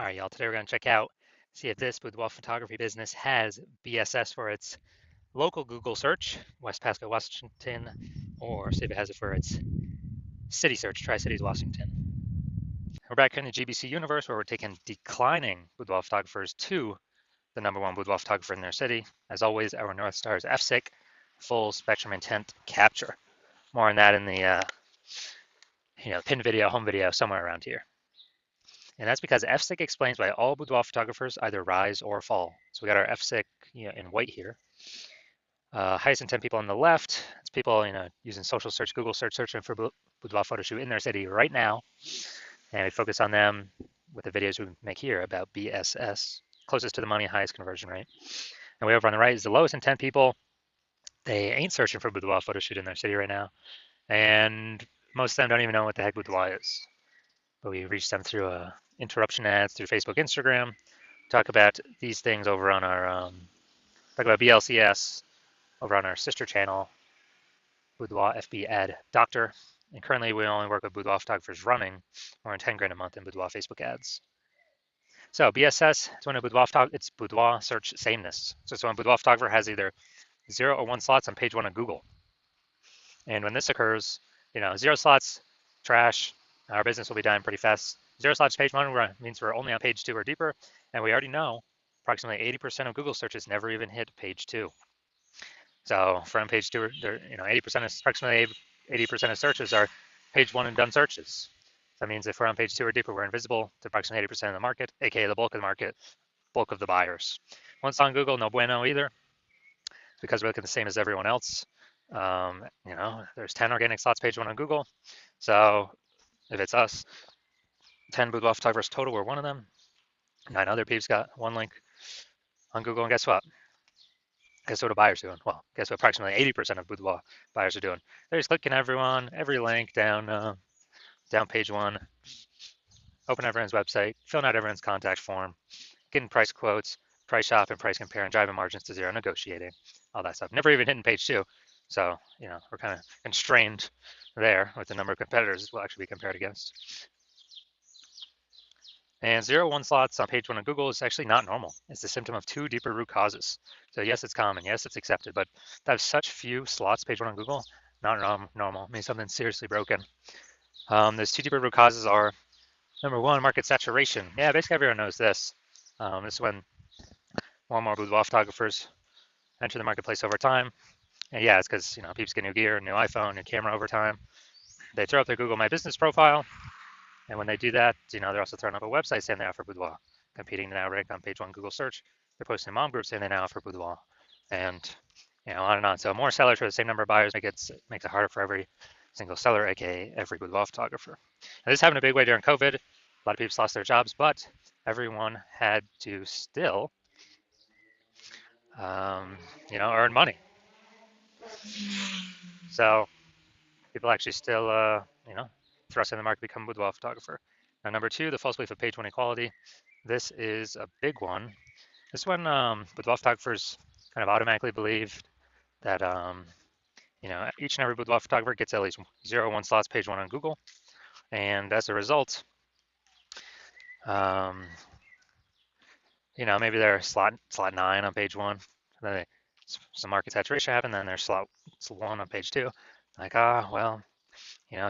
All right, y'all. Today we're going to check out, see if this boudoir photography business has BSS for its local Google search, West Pasco, Washington, or see if it has it for its city search, Tri-Cities, Washington. We're back here in the GBC universe where we're taking declining boudoir photographers to the #1 boudoir photographer in their city. As always, our North Star is FSIC, full spectrum intent capture. More on that in the pin video, home video, somewhere around here. And that's because FSIC explains why all boudoir photographers either rise or fall. So we got our FSIC in white here. Highest intent people on the left, it's people using social search, Google search, searching for boudoir photo shoot in their city right now. And we focus on them with the videos we make here about BSS, closest to the money, highest conversion rate. And way over on the right is the lowest intent people. They ain't searching for boudoir photo shoot in their city right now. And most of them don't even know what the heck boudoir is. But we reach them through interruption ads, through Facebook, Instagram. Talk about these things over on our, talk about BLCS over on our sister channel, Boudoir FB Ad Doctor. And currently we only work with boudoir photographers running more than 10 grand a month in boudoir Facebook ads. So BSS, it's when a boudoir it's boudoir search sameness. So it's when a boudoir photographer has either 0 or 1 slots on page 1 of Google. And when this occurs, 0 slots, trash, our business will be dying pretty fast. 0 slots page 1 means we're only on page 2 or deeper, and we already know approximately 80% of Google searches never even hit page 2. So from page 2, 80% of approximately 80% of searches are page 1 and done searches. That means if we're on page 2 or deeper, we're invisible to approximately 80% of the market, aka the bulk of the market, bulk of the buyers. Once on Google, no bueno either, because we're looking the same as everyone else. There's 10 organic slots page 1 on Google. So if it's us, 10 boudoir photographers total, we're one of them. 9 other peeps got 1 link on Google, and guess what? Guess what a buyer's doing? Well, guess what approximately 80% of boudoir buyers are doing? They're just clicking every link down page 1, open everyone's website, filling out everyone's contact form, getting price quotes, price shop and price compare, and driving margins to 0, negotiating, all that stuff. Never even hitting page 2. So, we're kind of constrained there with the number of competitors we'll actually be compared against. And 0, 1 slots on page 1 of Google is actually not normal. It's the symptom of 2 deeper root causes. So yes, it's common. Yes, it's accepted. But to have such few slots page 1 on Google, not normal. It means something's seriously broken. Those 2 deeper root causes are, number 1, market saturation. Yeah, basically everyone knows this. This is when more and more boudoir photographers enter the marketplace over time. And yeah, it's because people get new gear, new iPhone, new camera over time. They throw up their Google My Business profile. And when they do that, they're also throwing up a website saying they offer boudoir, competing to now rank on page 1 Google search. They're posting in mom groups saying they now offer boudoir, and on and on. So more sellers for the same number of buyers makes it harder for every single seller, aka every boudoir photographer. And this happened a big way during COVID. A lot of people lost their jobs, but everyone had to still, earn money. So people actually still, thrust in the market, become a boudoir photographer. Now, number 2, the false belief of page 1 equality. This is a big one. This one, boudoir photographers kind of automatically believe that, each and every boudoir photographer gets at least 0, 1 slots page 1 on Google. And as a result, maybe they're slot 9 on page 1. Then some market saturation happened, then there's slot 1 on page 2. Like,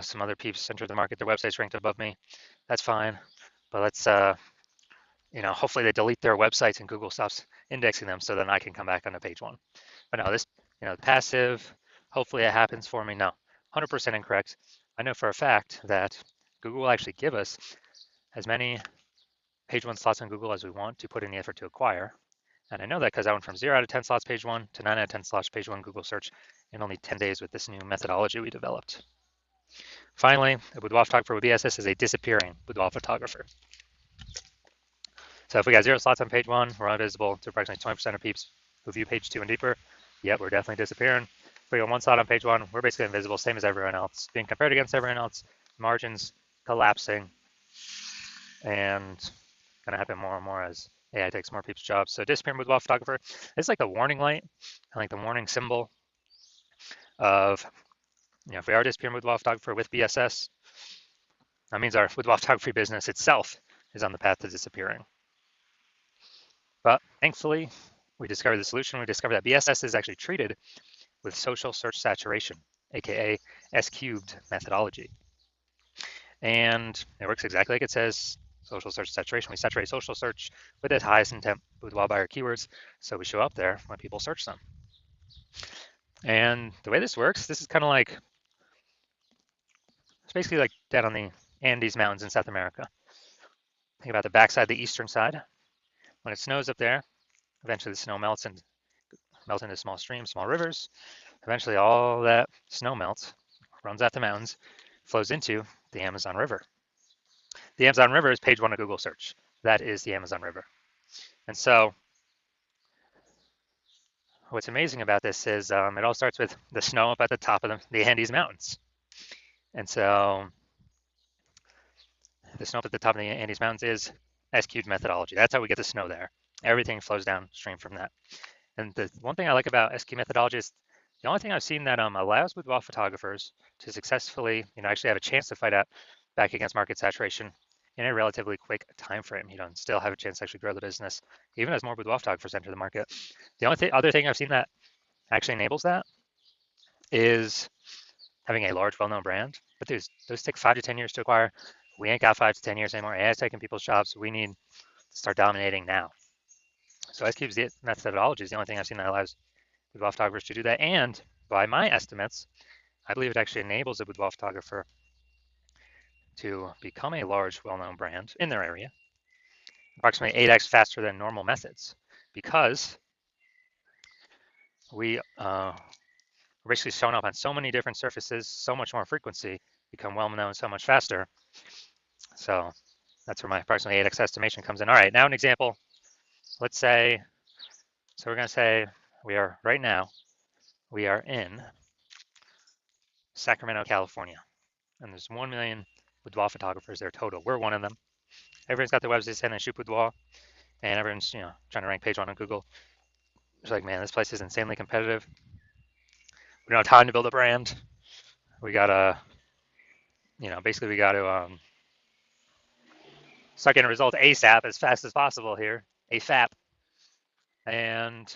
some other peeps entered the market, their website's ranked above me. That's fine. But let's, hopefully they delete their websites and Google stops indexing them so then I can come back onto page 1. But no, this, passive, hopefully it happens for me. No, 100% incorrect. I know for a fact that Google will actually give us as many page 1 slots on Google as we want to put in the effort to acquire. And I know that because I went from 0 out of 10 slots page 1 to 9 out of 10 slots page 1 Google search in only 10 days with this new methodology we developed. Finally, a boudoir photographer with BSS is a disappearing boudoir photographer. So if we got 0 slots on page 1, we're invisible to approximately 20% of peeps who view page 2 and deeper. Yep, we're definitely disappearing. If we got 1 slot on page 1, we're basically invisible, same as everyone else. Being compared against everyone else, margins collapsing, and gonna happen more and more as AI takes more people's jobs. So disappearing boudoir photographer, it's like a warning light, like the warning symbol of, if we are disappearing boudoir photographer with BSS, that means our boudoir photography business itself is on the path to disappearing. But thankfully, we discovered the solution. We discovered that BSS is actually treated with social search saturation, aka S cubed methodology. And it works exactly like it says, social search saturation. We saturate social search with the highest intent boudoir buyer keywords, so we show up there when people search them. And the way this works, this is kind of like, it's basically like down on the Andes Mountains in South America. Think about the backside, the eastern side. When it snows up there, eventually the snow melts and melts into small streams, small rivers. Eventually all that snow melts, runs out the mountains, flows into the Amazon River. The Amazon River is page one of Google search. That is the Amazon River. And so what's amazing about this is it all starts with the snow up at the top of the Andes Mountains. And so the snow up at the top of the Andes Mountains is S-cubed methodology. That's how we get the snow there. Everything flows downstream from that. And the one thing I like about S-cubed methodology is the only thing I've seen that allows boudoir photographers to successfully, actually have a chance to fight out back against market saturation in a relatively quick time frame, and still have a chance to actually grow the business, even as more boudoir photographers enter the market. The only other thing I've seen that actually enables that is having a large, well-known brand. But those take 5 to 10 years to acquire. We ain't got 5 to 10 years anymore. AI's taking people's jobs. We need to start dominating now. So S-Cube's methodology is the only thing I've seen that allows boudoir photographers to do that. And by my estimates, I believe it actually enables a boudoir photographer to become a large, well-known brand in their area, approximately 8x faster than normal methods, because we we're basically showing up on so many different surfaces, so much more frequency, become well-known so much faster. So that's where my approximately 8x estimation comes in. All right, now an example. Let's say, so we're going to say we are right now, we are in Sacramento, California, and there's 1 million boudoir photographers there total. We're one of them. Everyone's got their websites saying they shoot boudoir, and everyone's trying to rank page one on Google. It's like, man, this place is insanely competitive. We don't have time to build a brand. We gotta, basically we gotta start getting results ASAP, as fast as possible here, AFAP. And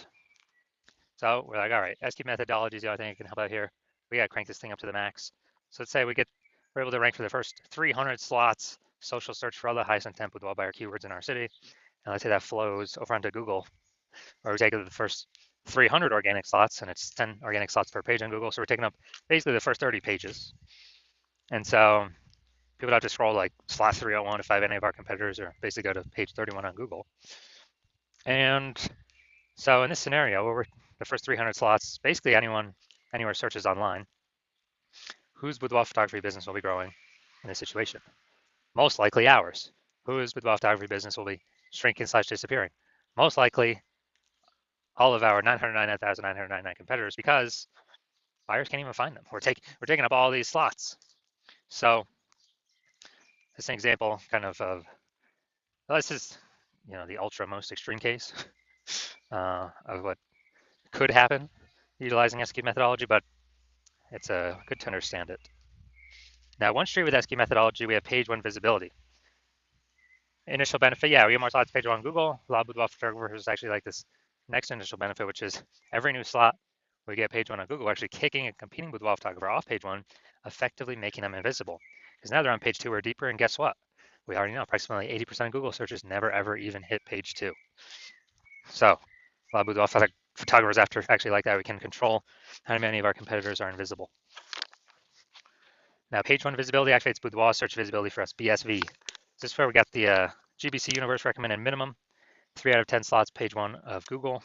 so we're like, all right, SQ methodology is the only thing that can help out here. We gotta crank this thing up to the max. So let's say we're able to rank for the first 300 slots, social search for all the highest intent boudoir buyer keywords in our city. And let's say that flows over onto Google, or we take the first 300 organic slots, and it's 10 organic slots per page on Google. So we're taking up basically the first 30 pages. And so people have to scroll like slot 301 if I have any of our competitors, or basically go to page 31 on Google. And so in this scenario, where we're the first 300 slots, basically anywhere searches online, whose boudoir photography business will be growing in this situation? Most likely ours. Whose boudoir photography business will be shrinking / disappearing? Most likely all of our 999,999 competitors, because buyers can't even find them. We're taking up all these slots. So this is an example kind of well, this is the ultra most extreme case of what could happen utilizing SQ methodology, but it's good to understand it. Now, one street with SQ methodology, we have page one visibility. Initial benefit, yeah, we get more slots page one on Google. A lot of boudoir photographers actually like this next initial benefit, which is every new slot we get page one on Google, actually kicking a competing boudoir photographer off page one, effectively making them invisible. Because now they're on page two or deeper, and guess what? We already know approximately 80% of Google searches never ever even hit page two. So a lot of boudoir photographers actually like that. We can control how many of our competitors are invisible. Now, page one visibility activates boudoir search visibility for us, BSV. This is where we got the GBC Universe recommended minimum, 3 out of 10 slots, page one of Google.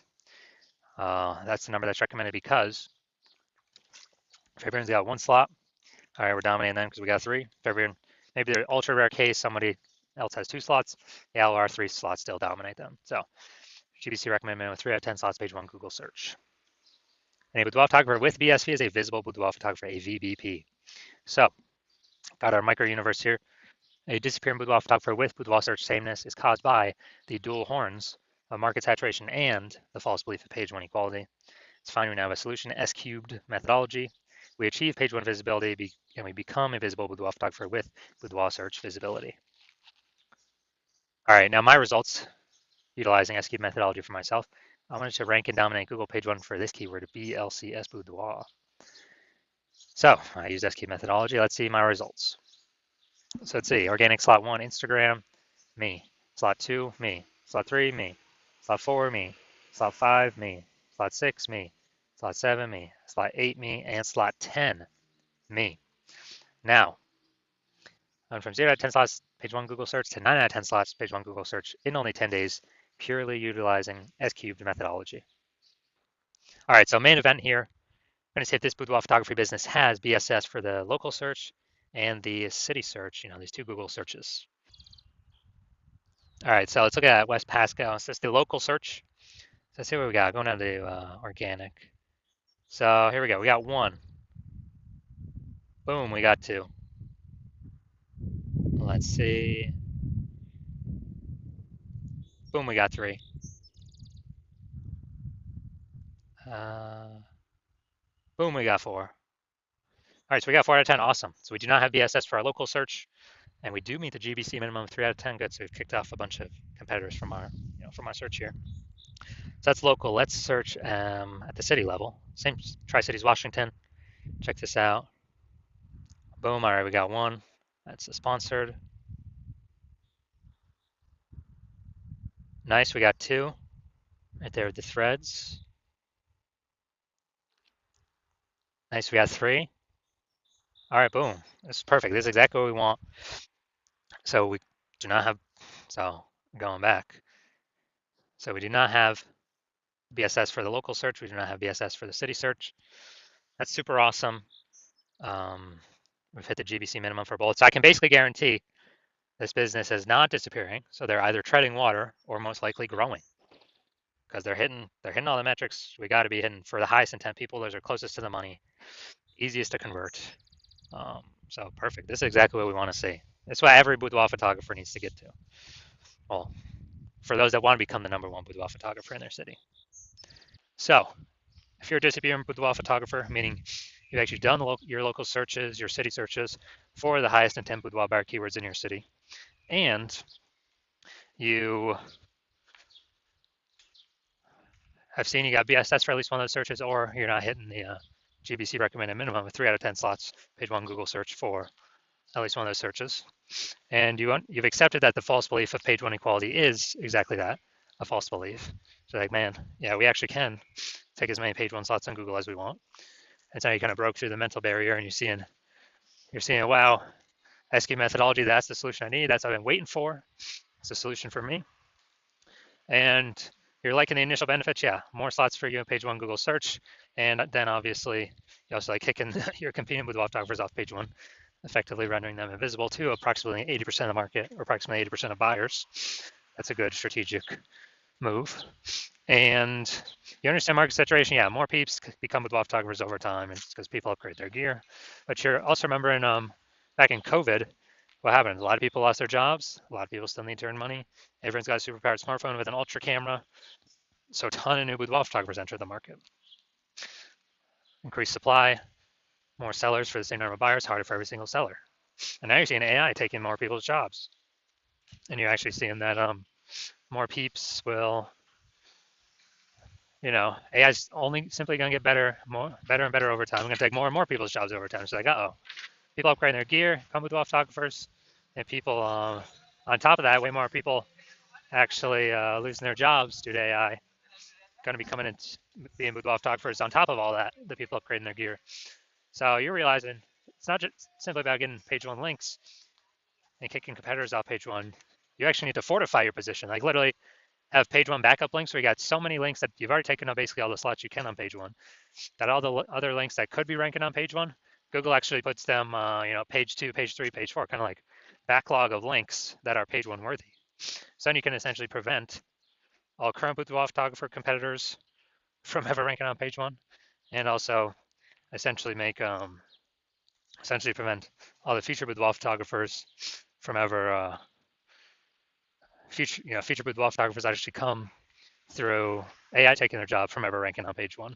That's the number that's recommended because if everyone's got one slot, all right, we're dominating them because we got 3. If everyone, maybe they're ultra rare case, somebody else has 2 slots, yeah, our 3 slots still dominate them. So GBC recommended minimum 3 out of 10 slots, page one Google search. And a boudoir photographer with BSV is a visible boudoir photographer, a VBP. So got our micro universe here. A disappearing boudoir photographer with boudoir search sameness is caused by the dual horns of market saturation and the false belief of page one equality. It's fine, we now have a solution, S cubed methodology. We achieve page one visibility and we become a visible boudoir photographer with boudoir search visibility. All right, now my results utilizing SQ methodology for myself. I wanted to rank and dominate Google page one for this keyword, BLCS Boudoir. So I used SQ methodology. Let's see my results. So let's see, organic slot one, Instagram, me. Slot two, me. Slot three, me. Slot four, me. Slot five, me. Slot six, me. Slot seven, me. Slot eight, me. And slot 10, me. Now, I went from 0 out of 10 slots page one Google search to 9 out of 10 slots page one Google search in only 10 days, purely utilizing S cubed methodology. All right, so main event here. I'm going to see if this boudoir photography business has BSS for the local search and the city search, these two Google searches. All right, so let's look at West Pasco. So it's the local search. So let's see what we got. Going down to organic. So here we go. We got one. Boom, we got two. Let's see. Boom, we got three. Boom, we got four. All right, so we got 4 out of 10. Awesome. So we do not have BSS for our local search, and we do meet the GBC minimum of 3 out of 10. Good. So we've kicked off a bunch of competitors from our search here. So that's local. Let's search at the city level. Same Tri-Cities, Washington. Check this out. Boom. All right, we got one. That's a sponsored. Nice. We got two right there with the threads. Nice. We got three. All right. Boom. This is perfect. This is exactly what we want. So we do not have. So going back. So we do not have BSS for the local search. We do not have BSS for the city search. That's super awesome. We've hit the GBC minimum for both. So I can basically guarantee this business is not disappearing. So they're either treading water or most likely growing because they're hitting all the metrics we got to be hitting for the highest intent people. Those are closest to the money, easiest to convert. So perfect. This is exactly what we want to see. That's what every boudoir photographer needs to get to. Well, for those that want to become the number one boudoir photographer in their city. So if you're a disappearing boudoir photographer, meaning you've actually done your local searches, your city searches for the highest intent boudoir bar keywords in your city, and you have seen you got BSS for at least one of those searches, or you're not hitting the GBC recommended minimum of 3 out of 10 slots, page one Google search for at least one of those searches, and you've accepted that the false belief of page one equality is exactly that, a false belief. So like, man, yeah, we actually can take as many page one slots on Google as we want. That's how you kind of broke through the mental barrier, and you're seeing, wow, SQ methodology, that's the solution I need. That's what I've been waiting for. It's a solution for me. And you're liking the initial benefits, yeah, more slots for you in page one Google search. And then obviously you also like kicking your competing with photographers off page one, effectively rendering them invisible to approximately 80% of the market or approximately 80% of buyers. That's a good strategic move. And you understand market saturation. Yeah, more peeps become with photographers over time. It's because people upgrade their gear. But you're also remembering back in COVID, what happened? A lot of people lost their jobs. A lot of people still need to earn money. Everyone's got a superpowered smartphone with an ultra camera. So a ton of new boudoir photographers enter the market. Increased supply, more sellers for the same number of buyers, harder for every single seller. And now you're seeing AI taking more people's jobs. And you're actually seeing that more peeps will, AI is only simply going to get better and better over time. We're going to take more and more people's jobs over time. So like, people upgrading their gear, come boudoir photographers, and people on top of that, way more people actually losing their jobs due to AI. Going to be coming in being boudoir photographers on top of all that, the people upgrading their gear. So you're realizing it's not just simply about getting page one links and kicking competitors off page one. You actually need to fortify your position. Like literally have page one backup links where you got so many links that you've already taken up basically all the slots you can on page one, that all the other links that could be ranking on page one, Google actually puts them, page two, page three, page four, kind of like backlog of links that are page one worthy. So then you can essentially prevent all current boudoir photographer competitors from ever ranking on page one, and also essentially prevent all the future boudoir photographers from ever future boudoir photographers actually come through AI taking their job from ever ranking on page one.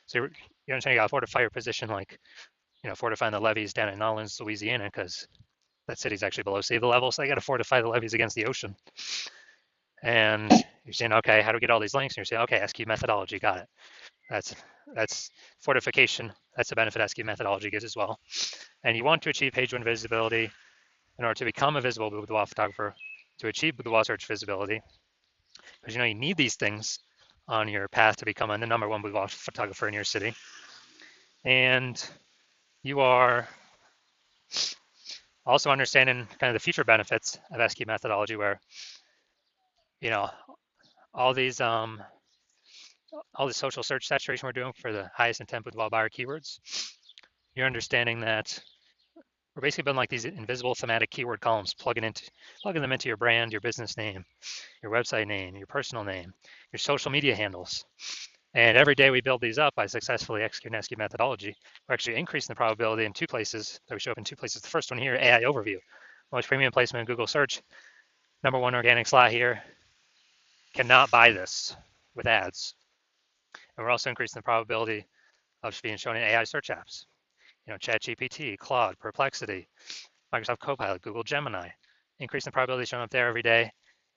So you understand you got to fortify your position, like fortifying the levees down in Nolens, Louisiana, because that city's actually below sea level, so they got to fortify the levees against the ocean. And you're saying, okay, how do we get all these links? And you're saying, okay, SQ methodology, got it. That's fortification. That's the benefit SQ methodology gives as well. And you want to achieve page one visibility in order to become a visible boudoir photographer, to achieve boudoir search visibility, because you need these things on your path to becoming the #1 boudoir photographer in your city. And you are also understanding kind of the future benefits of SQ methodology, where all these all the social search saturation we're doing for the highest intent boudoir buyer keywords. You're understanding that we're basically building like these invisible thematic keyword columns, plugging them into your brand, your business name, your website name, your personal name, your social media handles. And every day we build these up by successfully executing SQ methodology. We're actually increasing the probability in 2 places, that we show up in 2 places. The first one here, AI overview. Most premium placement in Google search. #1 organic slot here. Cannot buy this with ads. And we're also increasing the probability of being shown in AI search apps. ChatGPT, Claude, Perplexity, Microsoft Copilot, Google Gemini. Increasing the probability of showing up there every day. And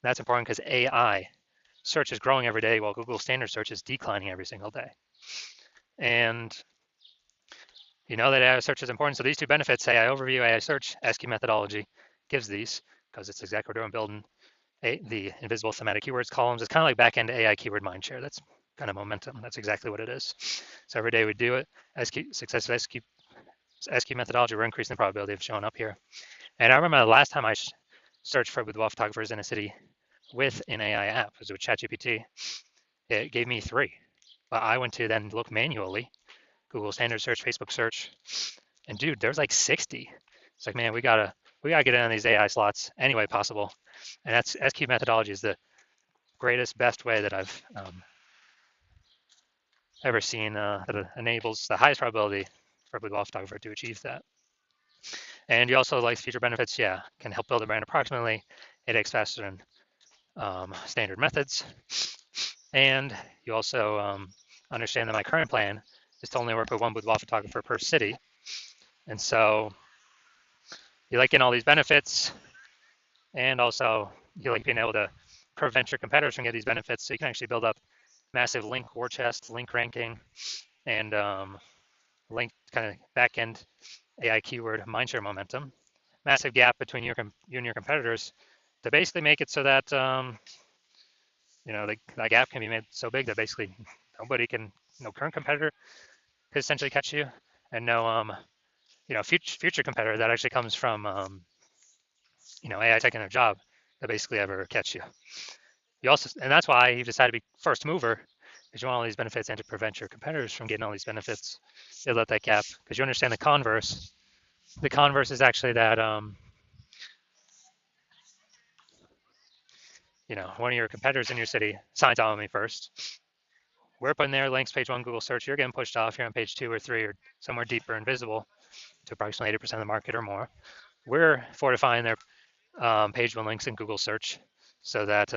that's important because AI search is growing every day while Google standard search is declining every single day. And you know that AI search is important. So these 2 benefits, AI overview, AI search, SQ methodology gives these, because it's exactly what we're doing, building the invisible thematic keywords columns. It's kind of like back-end AI keyword mindshare. That's kind of momentum. That's exactly what it is. So every day we do it. Success of SQ methodology, we're increasing the probability of showing up here. And I remember the last time I searched for boudoir photographers in a city with an AI app, it was with ChatGPT. It gave me 3, but I went to then look manually, Google standard search, Facebook search, and dude, there's like 60. It's like, man, we gotta get in on these AI slots any way possible. And that's SQ methodology is the greatest, best way that I've ever seen that enables the highest probability for a boudoir photographer to achieve that. And you also like feature benefits, yeah, can help build a brand approximately 8x faster than standard methods. And you also understand that my current plan is to only work with 1 boudoir photographer per city. And so you like getting all these benefits, and also you like being able to prevent your competitors from getting these benefits, so you can actually build up massive link war chest, link ranking, and link kind of back-end AI keyword mindshare momentum. Massive gap between you and your competitors to basically make it so that that gap can be made so big that basically nobody can, no current competitor could essentially catch you, and no future competitor that actually comes from AI taking their job that basically ever catch you. You also, and that's why you decided to be first mover, because you want all these benefits and to prevent your competitors from getting all these benefits. You let that gap, because you understand the converse. The converse is actually that one of your competitors in your city signs on me first. We're putting their links page 1 Google search. You're getting pushed off. You're on page 2 or 3 or somewhere deeper invisible to approximately 80% of the market or more. We're fortifying their page 1 links in Google search so that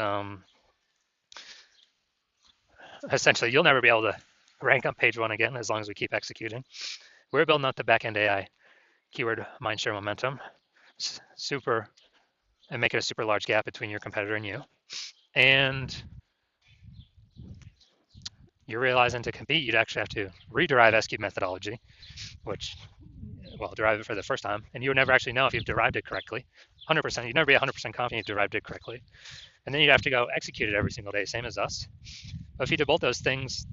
essentially you'll never be able to rank on page 1 again as long as we keep executing. We're building up the backend AI keyword mindshare momentum, and make it a super large gap between your competitor and you. And you're realizing to compete, you'd actually have to rederive SQ methodology, which, well, derive it for the first time, and you would never actually know if you've derived it correctly. 100%, you'd never be 100% confident you've derived it correctly. And then you'd have to go execute it every single day, same as us. But if you did both those things,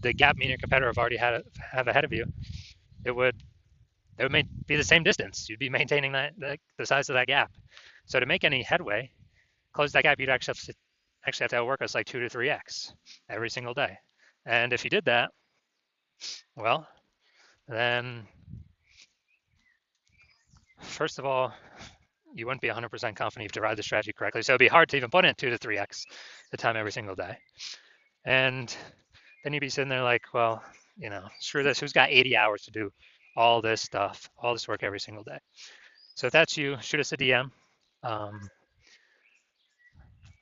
the gap me and your competitor have already have ahead of you, it would be the same distance. You'd be maintaining the size of that gap. So to make any headway, close that gap, you'd actually have to outwork us like 2 to 3x every single day. And if you did that, well, then first of all, you wouldn't be 100% confident you've derived the strategy correctly. So it'd be hard to even put in 2 to 3x the time every single day. And then you'd be sitting there like, well, screw this. Who's got 80 hours to do all this stuff, all this work every single day? So if that's you, shoot us a DM. Our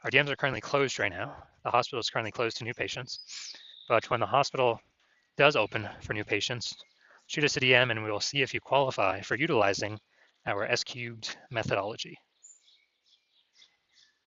DMs are currently closed right now. The hospital is currently closed to new patients. But when the hospital does open for new patients, shoot us a DM and we will see if you qualify for utilizing our S cubed methodology.